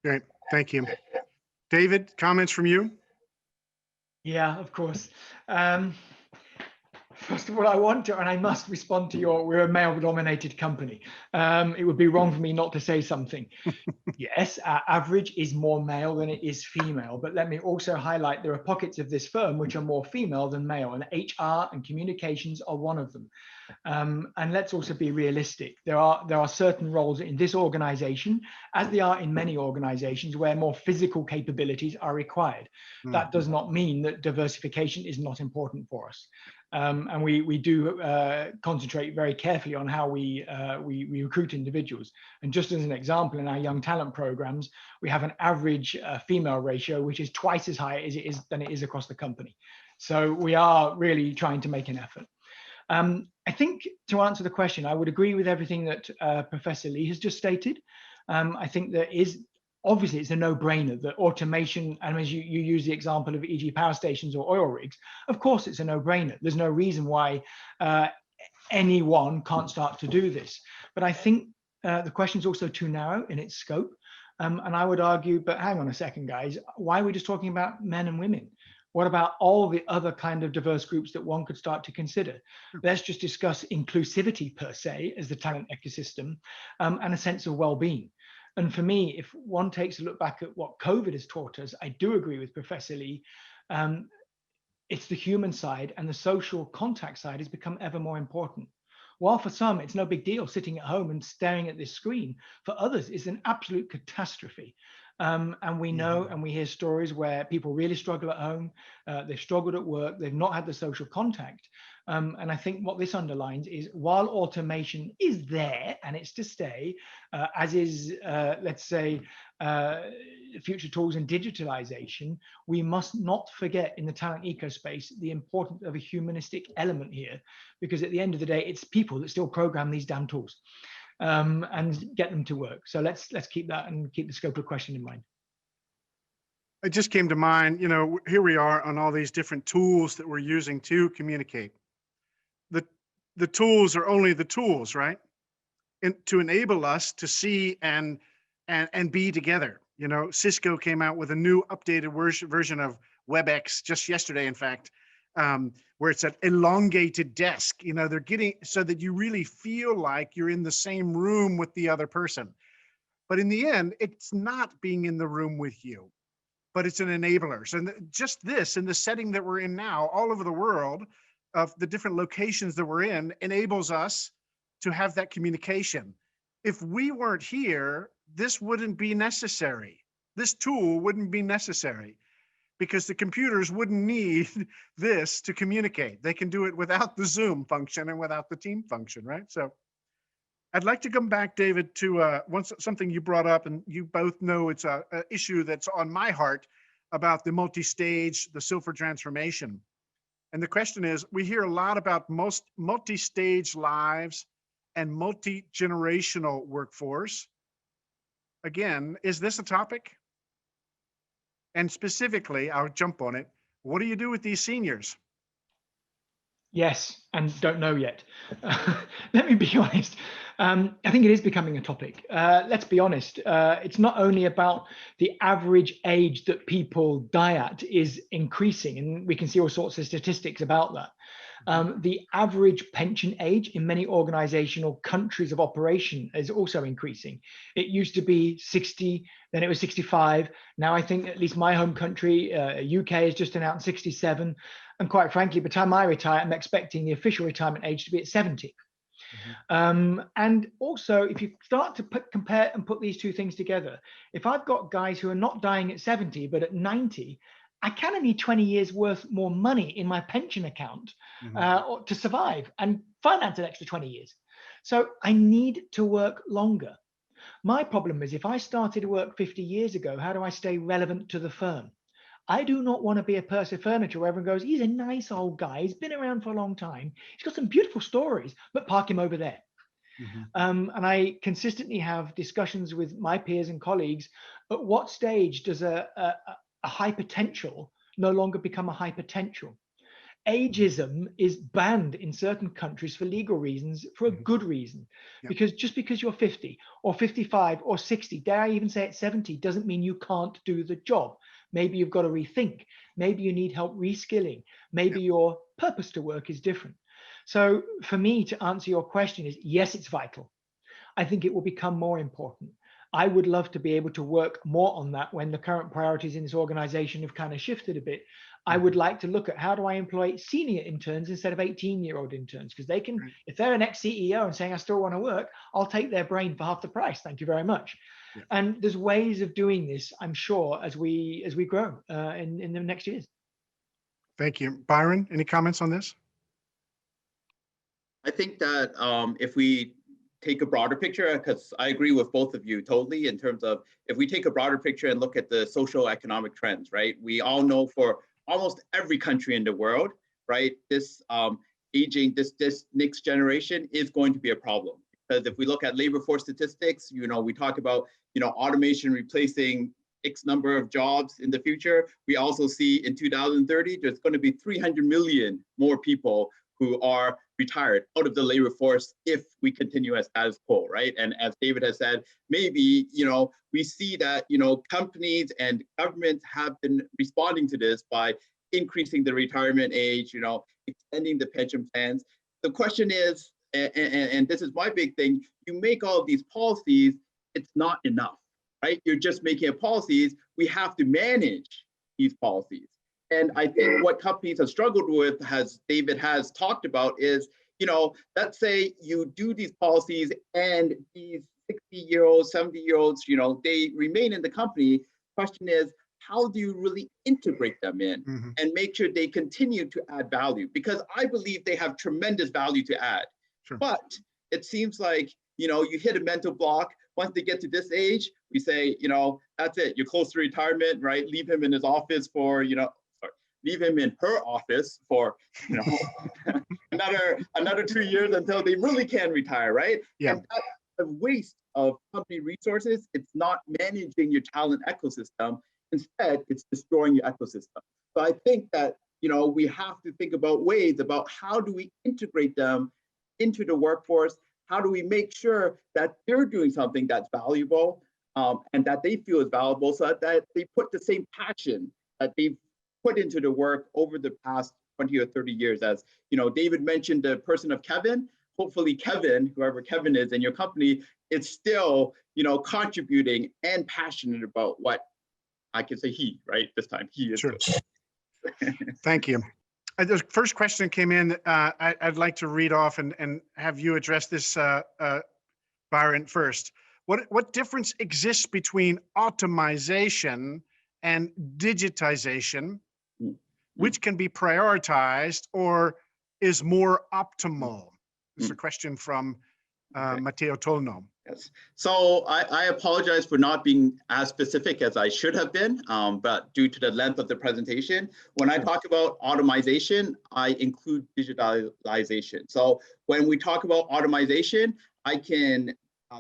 Great, thank you. David, comments from you? Yeah, of course. First of all, I want to, and I must respond to we're a male-dominated company. It would be wrong for me not to say something. Yes, our average is more male than it is female, but let me also highlight there are pockets of this firm which are more female than male, and HR and communications are one of them. And let's also be realistic. There are certain roles in this organization, as there are in many organizations, where more physical capabilities are required. That does not mean that diversification is not important for us. And we do concentrate very carefully on how we recruit individuals. And just as an example, in our young talent programs, we have an average female ratio, which is twice as high as than it is across the company. So we are really trying to make an effort. I think to answer the question, I would agree with everything that Professor Lee has just stated. I think there is, obviously it's a no-brainer that automation, and as you use the example of e.g. power stations or oil rigs, of course it's a no-brainer. There's no reason why anyone can't start to do this. But I think the question is also too narrow in its scope. And I would argue, but hang on a second, guys, why are we just talking about men and women? What about all the other kind of diverse groups that one could start to consider? Let's just discuss inclusivity per se as the talent ecosystem, and a sense of well-being. And for me, if one takes a look back at what COVID has taught us, I do agree with Professor Lee. It's the human side, and the social contact side has become ever more important. While for some, it's no big deal sitting at home and staring at this screen, for others, it's an absolute catastrophe. And we know and we hear stories where people really struggle at home, they've struggled at work, they've not had the social contact. And I think what this underlines is, while automation is there and it's to stay, as is, let's say, future tools and digitalization, we must not forget in the talent ecospace the importance of a humanistic element here, because at the end of the day, it's people that still program these damn tools. And get them to work. So let's keep that and keep the scope of the question in mind. It just came to mind, you know, here we are on all these different tools that we're using to communicate. The tools are only the tools, right? And to enable us to see and be together. You know, Cisco came out with a new updated version of WebEx just yesterday, in fact, where it's an elongated desk. You know, they're getting so that you really feel like you're in the same room with the other person. But in the end, it's not being in the room with you, but it's an enabler. So just this, in the setting that we're in now, all over the world, of the different locations that we're in, enables us to have that communication. If we weren't here, this wouldn't be necessary. This tool wouldn't be necessary, because the computers wouldn't need this to communicate. They can do it without the Zoom function and without the team function, right? So I'd like to come back, David, to something you brought up, and you both know it's an issue that's on my heart about the multi-stage, the silver transformation. And the question is, we hear a lot about multi-stage lives and multi-generational workforce. Again, is this a topic? And specifically, I'll jump on it. What do you do with these seniors? Yes, and don't know yet. Let me be honest. I think it is becoming a topic. Let's be honest. It's not only about the average age that people die at is increasing, and we can see all sorts of statistics about that. The average pension age in many organizational countries of operation is also increasing. It used to be 60, then it was 65. Now I think at least my home country, UK, has just announced 67. And quite frankly, by the time I retire, I'm expecting the official retirement age to be at 70. And also, if you start to compare and put these two things together, if I've got guys who are not dying at 70, but at 90, I kind of need 20 years worth more money in my pension account to survive and finance an extra 20 years. So I need to work longer. My problem is, if I started to work 50 years ago, how do I stay relevant to the firm? I do not want to be a piece of furniture where everyone goes, he's a nice old guy, he's been around for a long time, he's got some beautiful stories, but park him over there. And I consistently have discussions with my peers and colleagues, at what stage does a high potential no longer become a high potential? Ageism is banned in certain countries for legal reasons, for a good reason, because just because you're 50 or 55 or 60, dare I even say at 70, doesn't mean you can't do the job. Maybe you've got to rethink. Maybe you need help reskilling. Maybe your purpose to work is different. So for me to answer your question is, yes, it's vital. I think it will become more important. I would love to be able to work more on that when the current priorities in this organization have kind of shifted a bit. I would like to look at how do I employ senior interns instead of 18-year-old interns, because they can, if they're an ex-CEO and saying, I still want to work, I'll take their brain for half the price. Thank you very much. Yeah. And there's ways of doing this, I'm sure, as we grow in the next years. Thank you. Byron, any comments on this? I think that if we take a broader picture, because I agree with both of you totally in terms of if we take a broader picture and look at the social economic trends, right? We all know for almost every country in the world, right? This aging, this next generation is going to be a problem. Because if we look at labor force statistics, you know, we talk about, you know, automation replacing X number of jobs in the future. We also see in 2030, there's going to be 300 million more people who are retired out of the labor force if we continue as status quo, right? And as David has said, maybe, you know, we see that, you know, companies and governments have been responding to this by increasing the retirement age, you know, extending the pension plans. The question is, and this is my big thing, you make all of these policies, it's not enough, right? You're just making policies. We have to manage these policies. And I think what companies have struggled with, as David has talked about, is, you know, let's say you do these policies and these 60-year-olds, 70-year-olds, you know, they remain in the company. Question is, how do you really integrate them in and make sure they continue to add value? Because I believe they have tremendous value to add. Sure. But it seems like, you know, you hit a mental block. Once they get to this age, we say, you know, that's it. You're close to retirement, right? Leave him in his office for, you know, leave him in her office for, you know, another 2 years until they really can retire, right? Yeah. And that's a waste of company resources. It's not managing your talent ecosystem. Instead, it's destroying your ecosystem. So I think that, you know, we have to think about ways about how do we integrate them into the workforce? How do we make sure that they're doing something that's valuable and that they feel is valuable, so that they put the same passion that they've put into the work over the past 20 or 30 years? As you know, David mentioned the person of Kevin. Hopefully Kevin, whoever Kevin is in your company, is still, you know, contributing and passionate about what I can say he, right? This time he is. Sure. Thank you. The first question came in. I'd like to read off and have you address this, Byron, first. What difference exists between automation and digitization? Which can be prioritized or is more optimal? This is a question from Matteo Tolno. Yes. So I apologize for not being as specific as I should have been, but due to the length of the presentation, when I talk about automation, I include digitalization. So when we talk about automation, I can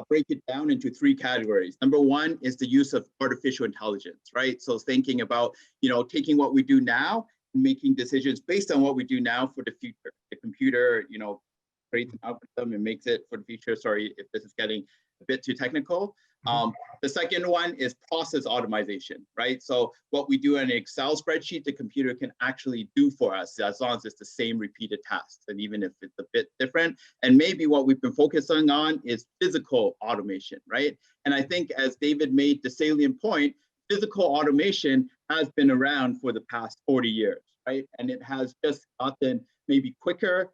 break it down into 3 categories. Number 1 is the use of artificial intelligence, right? So thinking about, you know, taking what we do now and making decisions based on what we do now for the future. The computer, you know, creates an algorithm and makes it for the future. Sorry if this is getting a bit too technical. The second one is process automation, right? So what we do in an Excel spreadsheet, the computer can actually do for us as long as it's the same repeated tasks, and even if it's a bit different. And maybe what we've been focusing on is physical automation, right? And I think as David made the salient point, physical automation has been around for the past 40 years, right? And it has just gotten maybe quicker,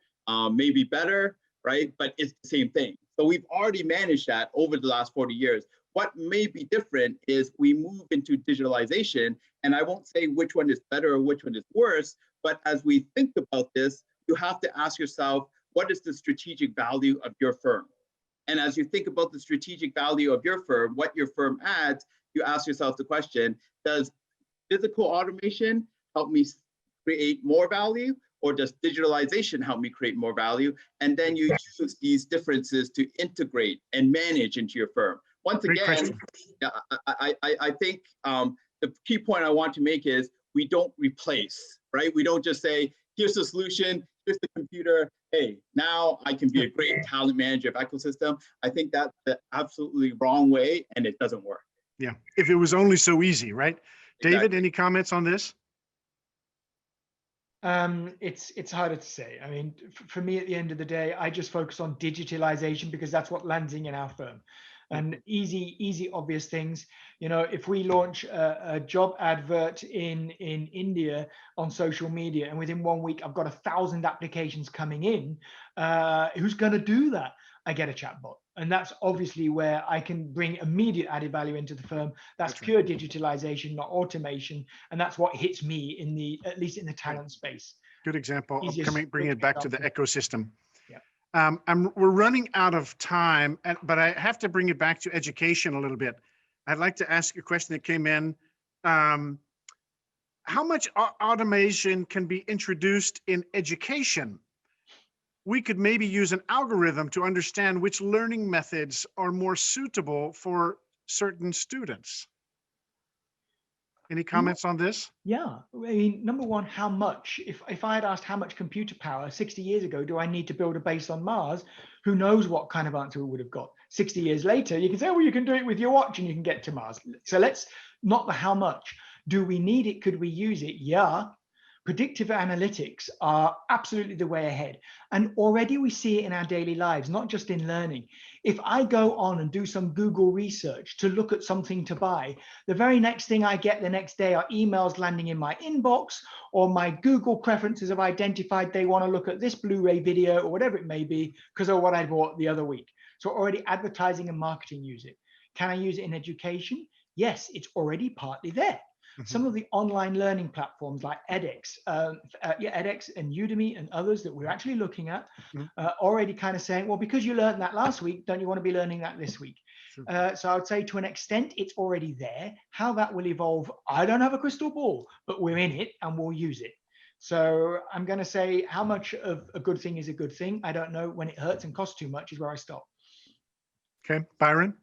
maybe better, right? But it's the same thing. So we've already managed that over the last 40 years. What may be different is we move into digitalization, and I won't say which one is better or which one is worse, but as we think about this, you have to ask yourself, what is the strategic value of your firm? And as you think about the strategic value of your firm, what your firm adds, you ask yourself the question, does physical automation help me create more value, or does digitalization help me create more value? And then you use these differences to integrate and manage into your firm. Once again, I think the key point I want to make is we don't replace, right? We don't just say, here's the solution, here's the computer, hey, now I can be a great talent manager of ecosystem. I think that's the absolutely wrong way, and it doesn't work. Yeah, if it was only so easy, right? Exactly. David, any comments on this? It's harder to say. I mean, for me, at the end of the day, I just focus on digitalization because that's what lands in our firm. And easy, obvious things. You know, if we launch a job advert in India on social media, and within 1 week I've got 1,000 applications coming in, who's going to do that? I get a chatbot. And that's obviously where I can bring immediate added value into the firm. That's pure digitalization, not automation. And that's what hits me in at least in the talent space. Good example of Easiest bringing it back to the example. ecosystem. Yeah. We're running out of time, but I have to bring it back to education a little bit. I'd like to ask a question that came in. How much automation can be introduced in education? We could maybe use an algorithm to understand which learning methods are more suitable for certain students. Any comments on this? Yeah, I mean, number one, how much? If I had asked how much computer power 60 years ago do I need to build a base on Mars, who knows what kind of answer we would have got. 60 years later, you can say, well, you can do it with your watch and you can get to Mars. So let's not the how much. Do we need it? Could we use it? Yeah. Predictive analytics are absolutely the way ahead. And already we see it in our daily lives, not just in learning. If I go on and do some Google research to look at something to buy, the very next thing I get the next day are emails landing in my inbox, or my Google preferences have identified they want to look at this Blu-ray video or whatever it may be because of what I bought the other week. So already advertising and marketing use it. Can I use it in education? Yes, it's already partly there. Some of the online learning platforms like edX, edX and Udemy and others that we're actually looking at already kind of saying, well, because you learned that last week, don't you want to be learning that this week? So I would say to an extent, it's already there. How that will evolve, I don't have a crystal ball, but we're in it and we'll use it. So I'm going to say how much of a good thing is a good thing. I don't know. When it hurts and costs too much is where I stop. Okay, Byron?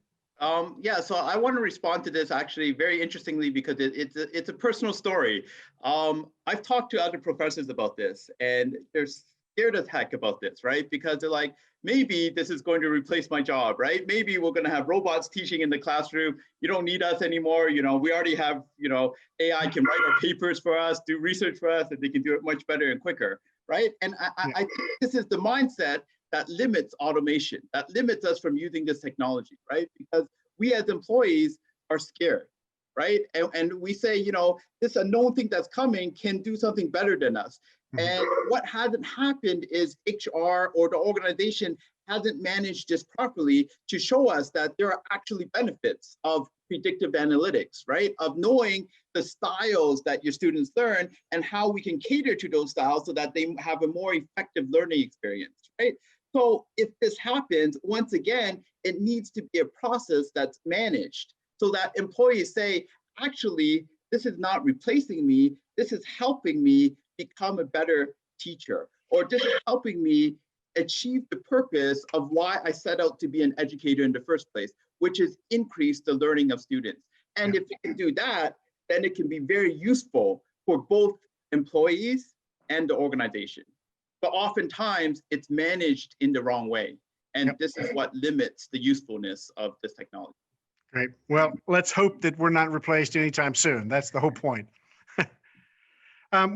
Yeah, so I want to respond to this actually very interestingly because it's a personal story. I've talked to other professors about this and they're scared as heck about this, right? Because they're like, maybe this is going to replace my job, right? Maybe we're going to have robots teaching in the classroom. You don't need us anymore. You know, we already have, you know, AI can write our papers for us, do research for us, and they can do it much better and quicker, right? And I think this is the mindset that limits automation, that limits us from using this technology, right? Because we as employees are scared, right? And we say, you know, this unknown thing that's coming can do something better than us. And what hasn't happened is HR or the organization hasn't managed this properly to show us that there are actually benefits of predictive analytics, right? Of knowing the styles that your students learn and how we can cater to those styles so that they have a more effective learning experience, right? So if this happens, once again, it needs to be a process that's managed so that employees say, actually, this is not replacing me, this is helping me become a better teacher, or this is helping me achieve the purpose of why I set out to be an educator in the first place, which is increase the learning of students. And if it can do that, then it can be very useful for both employees and the organization. But oftentimes it's managed in the wrong way. And this is what limits the usefulness of this technology. Great. Well, let's hope that we're not replaced anytime soon. That's the whole point.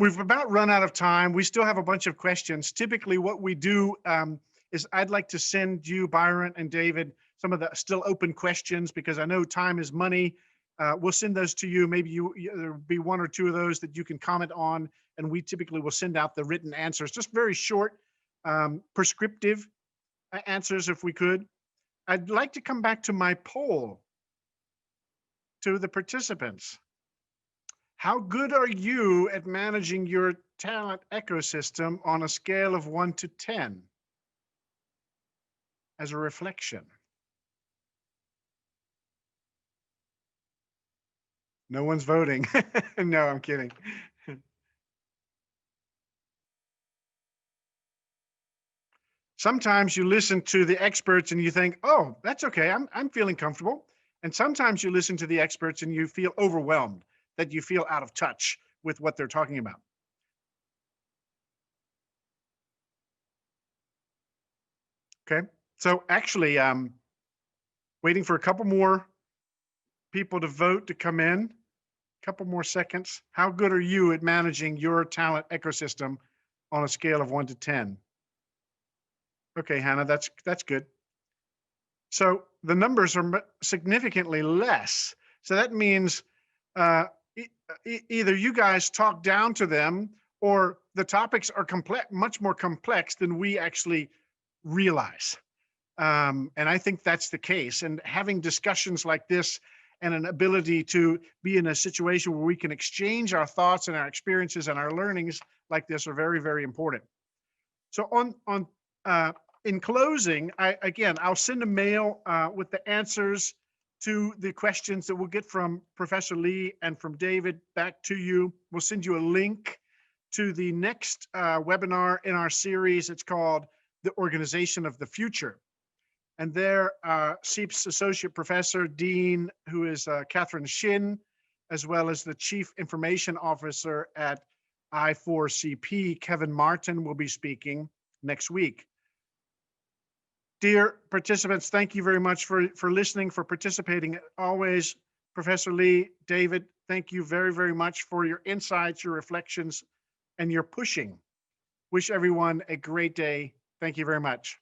We've about run out of time. We still have a bunch of questions. Typically what we do is I'd like to send you, Byron and David, some of the still open questions because I know time is money. We'll send those to you. Maybe there'll be one or two of those that you can comment on, and we typically will send out the written answers, just very short, prescriptive answers if we could. I'd like to come back to my poll to the participants. How good are you at managing your talent ecosystem on a scale of 1 to 10 as a reflection? No one's voting. No, I'm kidding. Sometimes you listen to the experts and you think, oh, that's okay, I'm feeling comfortable. And sometimes you listen to the experts and you feel overwhelmed, that you feel out of touch with what they're talking about. Okay, so actually, waiting for a couple more people to vote to come in. Couple more seconds. How good are you at managing your talent ecosystem on a scale of 1 to 10? Okay, Hannah, that's good. So the numbers are significantly less. So that means either you guys talk down to them, or the topics are much more complex than we actually realize. And I think that's the case. And having discussions like this and an ability to be in a situation where we can exchange our thoughts and our experiences and our learnings like this are very, very important. So in closing, I'll send a mail with the answers to the questions that we'll get from Professor Lee and from David back to you. We'll send you a link to the next webinar in our series. It's called The Organization of the Future. And there, CEIBS Associate Professor Dean, who is Catherine Shin, as well as the Chief Information Officer at I4CP, Kevin Martin, will be speaking next week. Dear participants, thank you very much for listening, for participating. Always, Professor Lee, David, thank you very, very much for your insights, your reflections, and your pushing. Wish everyone a great day. Thank you very much.